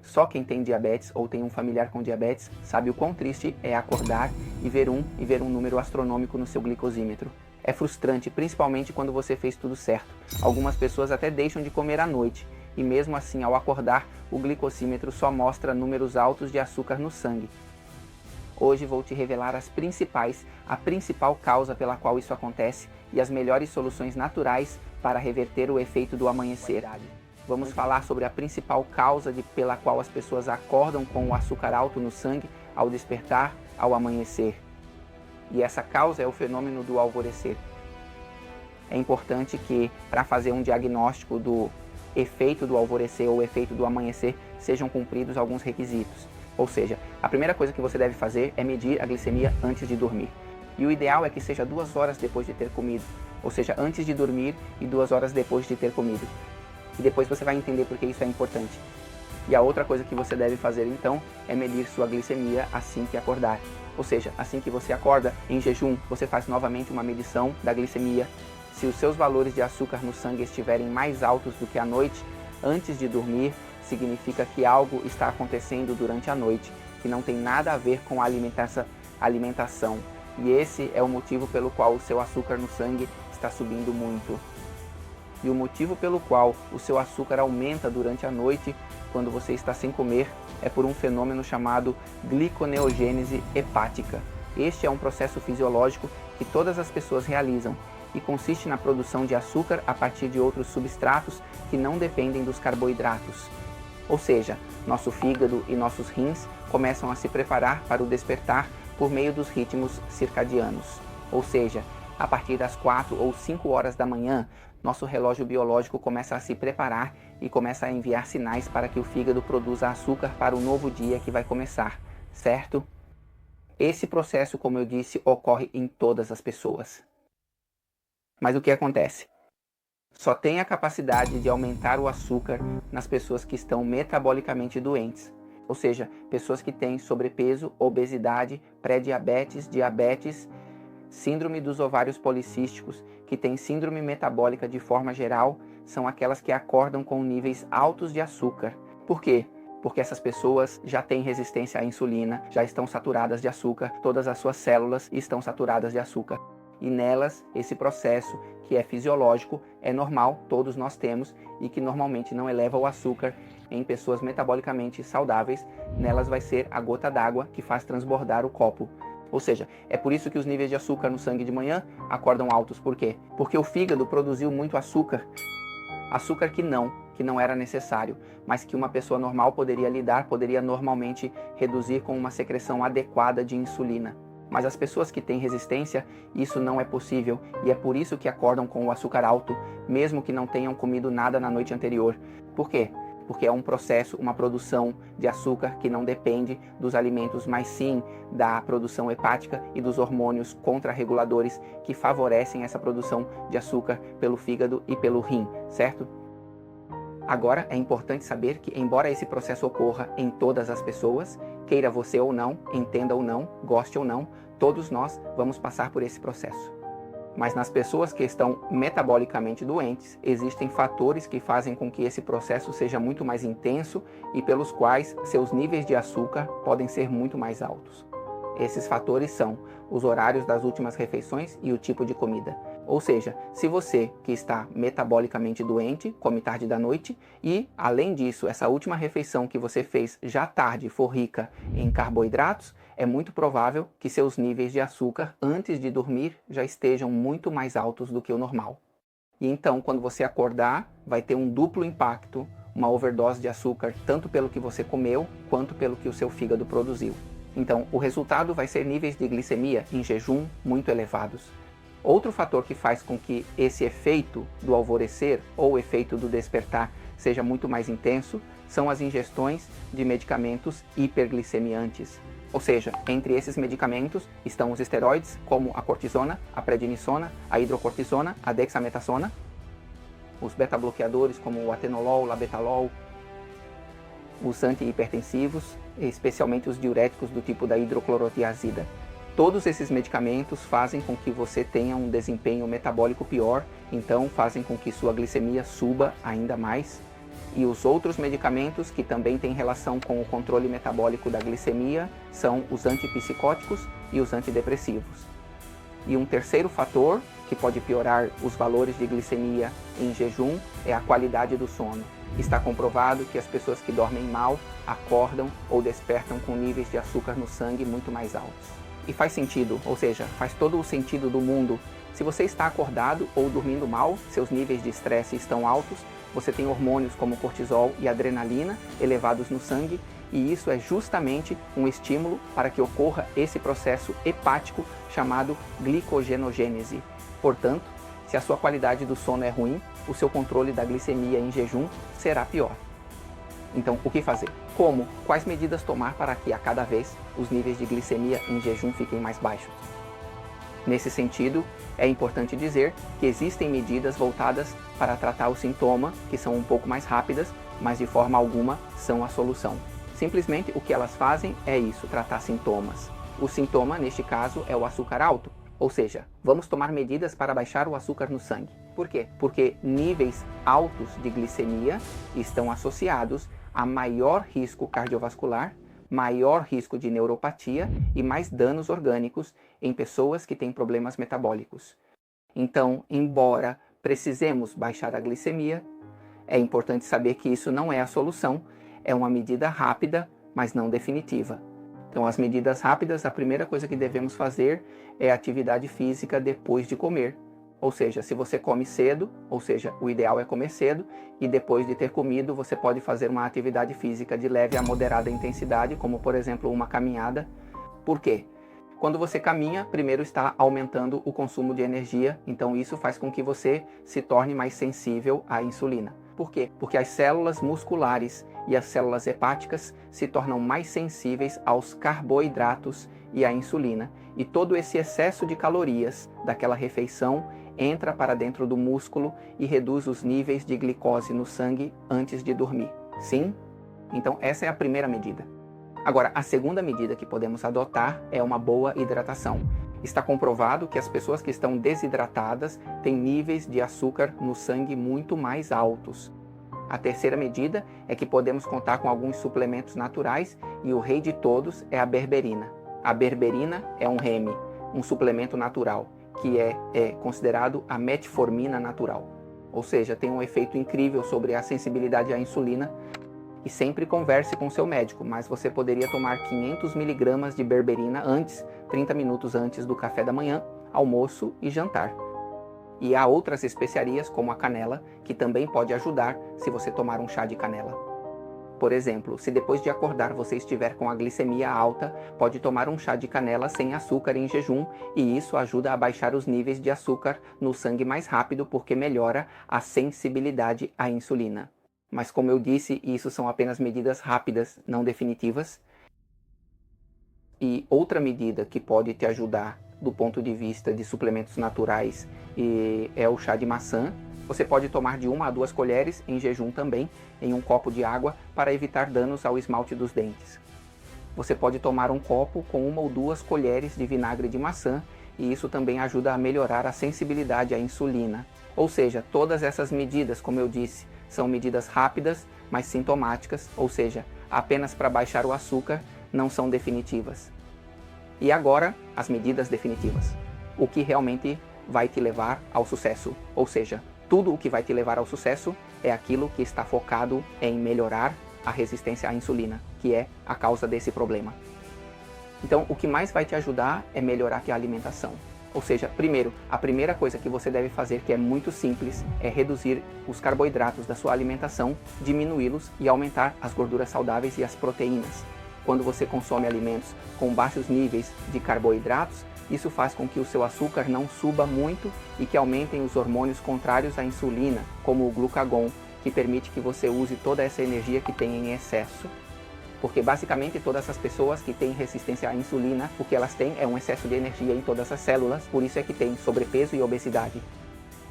Só quem tem diabetes ou tem um familiar com diabetes sabe o quão triste é acordar e ver um número astronômico no seu glicosímetro. É frustrante, principalmente quando você fez tudo certo. Algumas pessoas até deixam de comer à noite, e mesmo assim, ao acordar, o glicosímetro só mostra números altos de açúcar no sangue. Hoje vou te revelar a principal causa pela qual isso acontece e as melhores soluções naturais para reverter o efeito do amanhecer. Vamos falar sobre a principal causa pela qual as pessoas acordam com o açúcar alto no sangue ao despertar, ao amanhecer. E essa causa é o fenômeno do alvorecer. É importante que, para fazer um diagnóstico do efeito do alvorecer ou efeito do amanhecer, sejam cumpridos alguns requisitos. Ou seja, a primeira coisa que você deve fazer é medir a glicemia antes de dormir. E o ideal é que seja 2 horas depois de ter comido, ou seja, antes de dormir e 2 horas depois de ter comido. E depois você vai entender por que isso é importante. E a outra coisa que você deve fazer então é medir sua glicemia assim que acordar. Ou seja, assim que você acorda, em jejum, você faz novamente uma medição da glicemia. Se os seus valores de açúcar no sangue estiverem mais altos do que à noite, antes de dormir, significa que algo está acontecendo durante a noite, que não tem nada a ver com a alimentação. E esse é o motivo pelo qual o seu açúcar no sangue está subindo muito. E o motivo pelo qual o seu açúcar aumenta durante a noite, quando você está sem comer, é por um fenômeno chamado gliconeogênese hepática. Este é um processo fisiológico que todas as pessoas realizam e consiste na produção de açúcar a partir de outros substratos que não dependem dos carboidratos. Ou seja, nosso fígado e nossos rins começam a se preparar para o despertar por meio dos ritmos circadianos. Ou seja, a partir das 4 ou 5 horas da manhã, nosso relógio biológico começa a se preparar e começa a enviar sinais para que o fígado produza açúcar para o novo dia que vai começar, certo? Esse processo, como eu disse, ocorre em todas as pessoas. Mas o que acontece? Só tem a capacidade de aumentar o açúcar nas pessoas que estão metabolicamente doentes, ou seja, pessoas que têm sobrepeso, obesidade, pré-diabetes, diabetes, síndrome dos ovários policísticos, que têm síndrome metabólica de forma geral, são aquelas que acordam com níveis altos de açúcar. Por quê? Porque essas pessoas já têm resistência à insulina, já estão saturadas de açúcar, todas as suas células estão saturadas de açúcar. E nelas, esse processo, que é fisiológico, é normal, todos nós temos, e que normalmente não eleva o açúcar em pessoas metabolicamente saudáveis, nelas vai ser a gota d'água que faz transbordar o copo. Ou seja, é por isso que os níveis de açúcar no sangue de manhã acordam altos. Por quê? Porque o fígado produziu muito açúcar que não era necessário, mas que uma pessoa normal poderia lidar, poderia normalmente reduzir com uma secreção adequada de insulina. Mas as pessoas que têm resistência, isso não é possível, e é por isso que acordam com o açúcar alto, mesmo que não tenham comido nada na noite anterior. Por quê? Porque é um processo, uma produção de açúcar que não depende dos alimentos, mas sim da produção hepática e dos hormônios contrarreguladores que favorecem essa produção de açúcar pelo fígado e pelo rim, certo? Agora, é importante saber que, embora esse processo ocorra em todas as pessoas, queira você ou não, entenda ou não, goste ou não, todos nós vamos passar por esse processo. Mas nas pessoas que estão metabolicamente doentes, existem fatores que fazem com que esse processo seja muito mais intenso e pelos quais seus níveis de açúcar podem ser muito mais altos. Esses fatores são os horários das últimas refeições e o tipo de comida. Ou seja, se você que está metabolicamente doente, come tarde da noite e, além disso, essa última refeição que você fez já tarde for rica em carboidratos, é muito provável que seus níveis de açúcar antes de dormir já estejam muito mais altos do que o normal. E então, quando você acordar, vai ter um duplo impacto, uma overdose de açúcar, tanto pelo que você comeu, quanto pelo que o seu fígado produziu. Então, o resultado vai ser níveis de glicemia em jejum muito elevados. Outro fator que faz com que esse efeito do alvorecer ou efeito do despertar seja muito mais intenso são as ingestões de medicamentos hiperglicemiantes. Ou seja, entre esses medicamentos estão os esteroides, como a cortisona, a prednisona, a hidrocortisona, a dexametasona, os beta-bloqueadores, como o atenolol, o labetalol, os antihipertensivos, especialmente os diuréticos do tipo da hidroclorotiazida. Todos esses medicamentos fazem com que você tenha um desempenho metabólico pior, então fazem com que sua glicemia suba ainda mais. E os outros medicamentos que também têm relação com o controle metabólico da glicemia são os antipsicóticos e os antidepressivos. E um terceiro fator que pode piorar os valores de glicemia em jejum é a qualidade do sono. Está comprovado que as pessoas que dormem mal acordam ou despertam com níveis de açúcar no sangue muito mais altos. E faz sentido, ou seja, faz todo o sentido do mundo. Se você está acordado ou dormindo mal, seus níveis de estresse estão altos, você tem hormônios como cortisol e adrenalina elevados no sangue, e isso é justamente um estímulo para que ocorra esse processo hepático chamado glicogenogênese. Portanto, se a sua qualidade do sono é ruim, o seu controle da glicemia em jejum será pior. Então, o que fazer? Como? Quais medidas tomar para que a cada vez os níveis de glicemia em jejum fiquem mais baixos? Nesse sentido, é importante dizer que existem medidas voltadas para tratar o sintoma, que são um pouco mais rápidas, mas de forma alguma são a solução. Simplesmente o que elas fazem é isso, tratar sintomas. O sintoma, neste caso, é o açúcar alto. Ou seja, vamos tomar medidas para baixar o açúcar no sangue. Por quê? Porque níveis altos de glicemia estão associados a maior risco cardiovascular, maior risco de neuropatia e mais danos orgânicos em pessoas que têm problemas metabólicos. Então, embora precisemos baixar a glicemia, é importante saber que isso não é a solução, é uma medida rápida, mas não definitiva. Então, as medidas rápidas, a primeira coisa que devemos fazer é atividade física depois de comer. Ou seja, se você come cedo, ou seja, o ideal é comer cedo, e depois de ter comido, você pode fazer uma atividade física de leve a moderada intensidade, como por exemplo uma caminhada. Por quê? Quando você caminha, primeiro está aumentando o consumo de energia, então isso faz com que você se torne mais sensível à insulina. Por quê? Porque as células musculares e as células hepáticas se tornam mais sensíveis aos carboidratos e à insulina, e todo esse excesso de calorias daquela refeição entra para dentro do músculo e reduz os níveis de glicose no sangue antes de dormir. Sim? Então essa é a primeira medida. Agora, a segunda medida que podemos adotar é uma boa hidratação. Está comprovado que as pessoas que estão desidratadas têm níveis de açúcar no sangue muito mais altos. A terceira medida é que podemos contar com alguns suplementos naturais e o rei de todos é a berberina. A berberina é um REME, um suplemento natural, que é considerado a metformina natural. Ou seja, tem um efeito incrível sobre a sensibilidade à insulina. E sempre converse com seu médico, mas você poderia tomar 500 mg de berberina antes, 30 minutos antes do café da manhã, almoço e jantar. E há outras especiarias, como a canela, que também pode ajudar se você tomar um chá de canela. Por exemplo, se depois de acordar você estiver com a glicemia alta, pode tomar um chá de canela sem açúcar em jejum, e isso ajuda a baixar os níveis de açúcar no sangue mais rápido porque melhora a sensibilidade à insulina. Mas como eu disse, isso são apenas medidas rápidas, não definitivas. E outra medida que pode te ajudar do ponto de vista de suplementos naturais é o chá de maçã. Você pode tomar de 1 a 2 colheres em jejum também, em um copo de água, para evitar danos ao esmalte dos dentes. Você pode tomar um copo com 1 ou 2 colheres de vinagre de maçã, e isso também ajuda a melhorar a sensibilidade à insulina. Ou seja, todas essas medidas, como eu disse, são medidas rápidas, mas sintomáticas, ou seja, apenas para baixar o açúcar, não são definitivas. E agora, as medidas definitivas. O que realmente vai te levar ao sucesso, ou seja, tudo o que vai te levar ao sucesso é aquilo que está focado em melhorar a resistência à insulina, que é a causa desse problema. Então, o que mais vai te ajudar é melhorar a alimentação. Ou seja, primeiro, a primeira coisa que você deve fazer, que é muito simples, é reduzir os carboidratos da sua alimentação, diminuí-los e aumentar as gorduras saudáveis e as proteínas. Quando você consome alimentos com baixos níveis de carboidratos, isso faz com que o seu açúcar não suba muito e que aumentem os hormônios contrários à insulina, como o glucagon, que permite que você use toda essa energia que tem em excesso. Porque basicamente todas as pessoas que têm resistência à insulina, o que elas têm é um excesso de energia em todas as células, por isso é que tem sobrepeso e obesidade.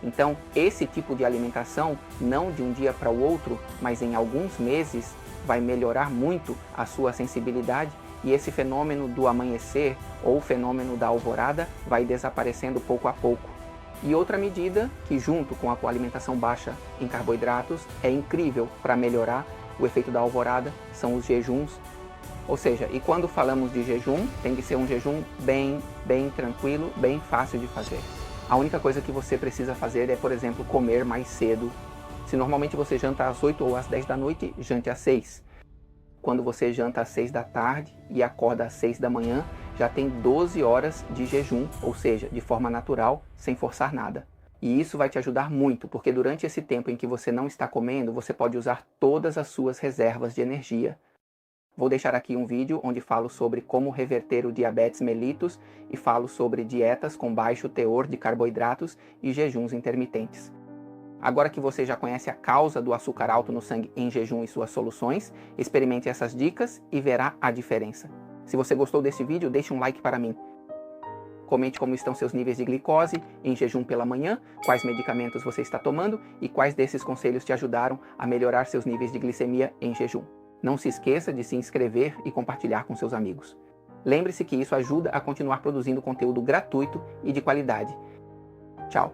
Então, esse tipo de alimentação, não de um dia para o outro, mas em alguns meses, vai melhorar muito a sua sensibilidade e esse fenômeno do amanhecer ou fenômeno da alvorada vai desaparecendo pouco a pouco. E outra medida que, junto com a tua alimentação baixa em carboidratos, é incrível para melhorar o efeito da alvorada, são os jejuns. Ou seja, e quando falamos de jejum, tem que ser um jejum bem tranquilo, bem fácil de fazer. A única coisa que você precisa fazer é, por exemplo, comer mais cedo. Se normalmente você janta às 8 ou às 10 da noite, jante às 6. Quando você janta às 6 da tarde e acorda às 6 da manhã, já tem 12 horas de jejum, ou seja, de forma natural, sem forçar nada. E isso vai te ajudar muito, porque durante esse tempo em que você não está comendo, você pode usar todas as suas reservas de energia. Vou deixar aqui um vídeo onde falo sobre como reverter o diabetes mellitus e falo sobre dietas com baixo teor de carboidratos e jejuns intermitentes. Agora que você já conhece a causa do açúcar alto no sangue em jejum e suas soluções, experimente essas dicas e verá a diferença. Se você gostou desse vídeo, deixe um like para mim. Comente como estão seus níveis de glicose em jejum pela manhã, quais medicamentos você está tomando e quais desses conselhos te ajudaram a melhorar seus níveis de glicemia em jejum. Não se esqueça de se inscrever e compartilhar com seus amigos. Lembre-se que isso ajuda a continuar produzindo conteúdo gratuito e de qualidade. Tchau!